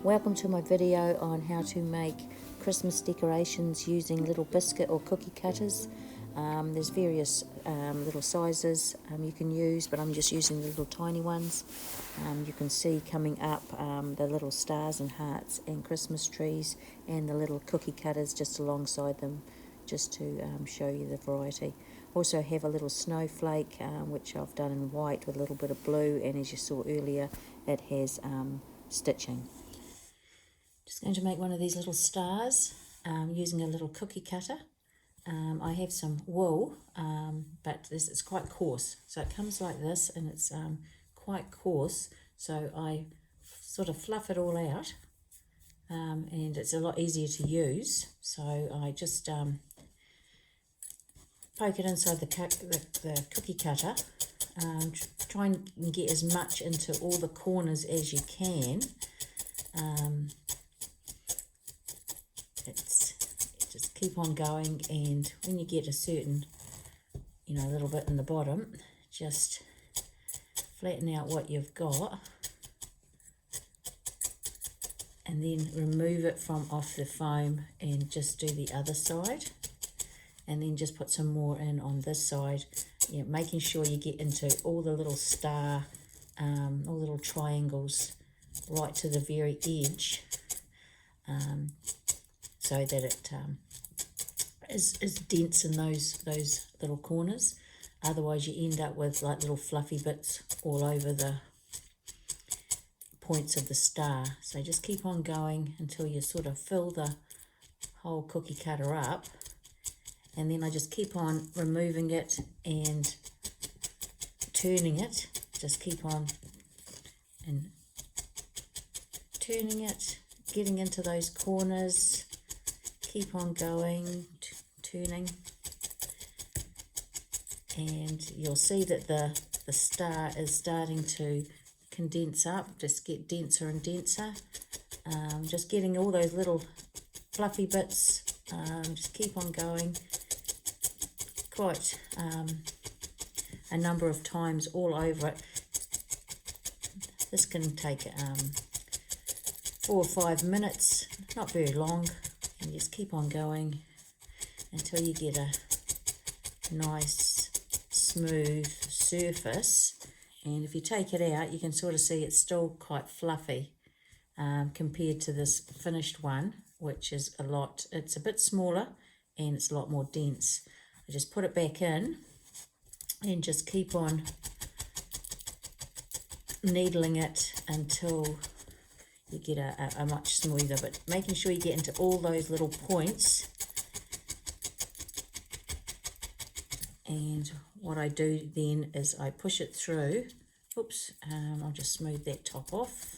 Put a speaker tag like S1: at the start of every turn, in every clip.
S1: Welcome to my video on how to make Christmas decorations using little biscuit or cookie cutters. There's various little sizes you can use, but I'm just using the little tiny ones. You can see coming up the little stars and hearts and Christmas trees and the little cookie cutters just alongside them, just to show you the variety. Also have a little snowflake which I've done in white with a little bit of blue, and as you saw earlier it has stitching. Just going to make one of these little stars using a little cookie cutter. I have some wool, but it's quite coarse. So it comes like this, and it's quite coarse. So I sort of fluff it all out, and it's a lot easier to use. So I just poke it inside the cookie cutter. Try and get as much into all the corners as you can. Just keep on going, and when you get a certain, little bit in the bottom, just flatten out what you've got, and then remove it from off the foam and just do the other side, and then just put some more in on this side. Making sure you get into all the little star, all the little triangles right to the very edge, so that it is dense in those little corners. Otherwise you end up with like little fluffy bits all over the points of the star. So just keep on going until you sort of fill the whole cookie cutter up, and then I just keep on removing it and turning it. Just keep on and turning it, getting into those corners. Keep on going, turning, and you'll see that the star is starting to condense up, just get denser and denser. Just getting all those little fluffy bits, just keep on going quite a number of times all over it. This can take 4 or 5 minutes, not very long. And just keep on going until you get a nice smooth surface. And if you take it out, you can sort of see it's still quite fluffy compared to this finished one, which is it's a bit smaller and it's a lot more dense. I just put it back in and just keep on needling it until you get a much smoother, but making sure you get into all those little points. And what I do then is I push it through. Oops, I'll just smooth that top off.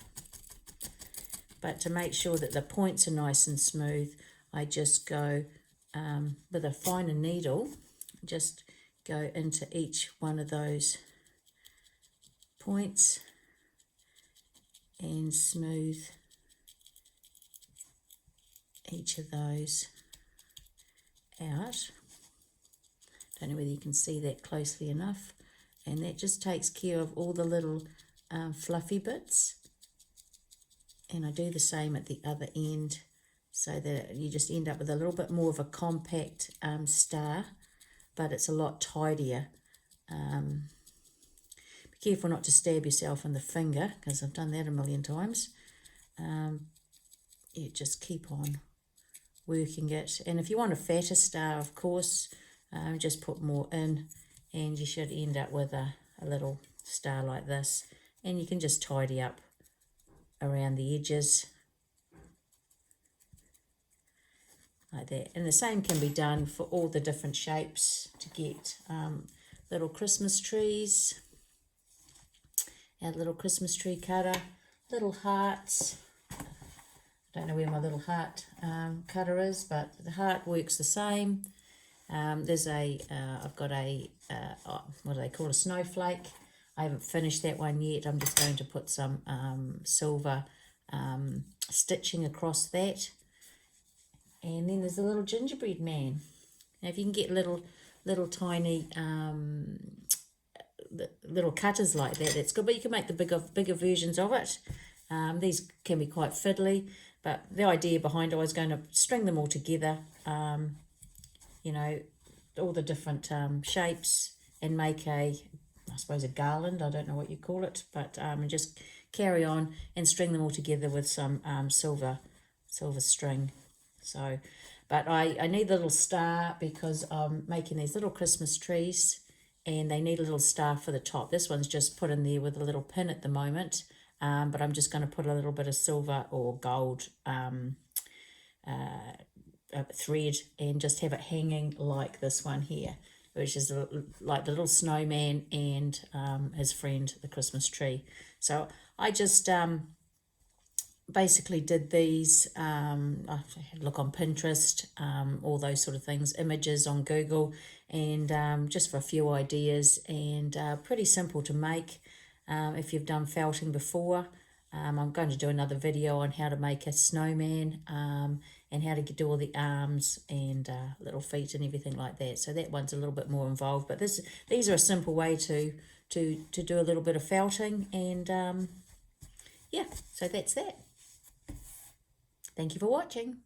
S1: But to make sure that the points are nice and smooth, I just go with a finer needle, just go into each one of those points and smooth each of those out. Don't know whether you can see that closely enough, and that just takes care of all the little fluffy bits. And I do the same at the other end, so that you just end up with a little bit more of a compact star, but it's a lot tidier. Be careful not to stab yourself in the finger, because I've done that a million times. You just keep on working it. And if you want a fatter star, of course, just put more in, and you should end up with a little star like this. And you can just tidy up around the edges like that. And the same can be done for all the different shapes to get little Christmas trees. Our little Christmas tree cutter, little hearts. I don't know where my little heart cutter is, but the heart works the same. There's I've got what do they call, a snowflake. I haven't finished that one yet. I'm just going to put some silver stitching across that. And then there's a little gingerbread man. Now if you can get little tiny little cutters like that, that's good, but you can make the bigger versions of it. These can be quite fiddly, but the idea behind it, I was going to string them all together, you know, all the different shapes, and make I suppose a garland, I don't know what you call it, but and just carry on and string them all together with some silver string. So, but I need the little star because I'm making these little Christmas trees, and they need a little star for the top. This one's just put in there with a little pin at the moment, but I'm just going to put a little bit of silver or gold thread and just have it hanging like this one here, which is like the little snowman and his friend, the Christmas tree. So I just basically did these, I look on Pinterest, all those sort of things, images on Google, and just for a few ideas, and pretty simple to make if you've done felting before. I'm going to do another video on how to make a snowman and how to do all the arms and little feet and everything like that. So that one's a little bit more involved, but these are a simple way to do a little bit of felting, and yeah, so that's that. Thank you for watching.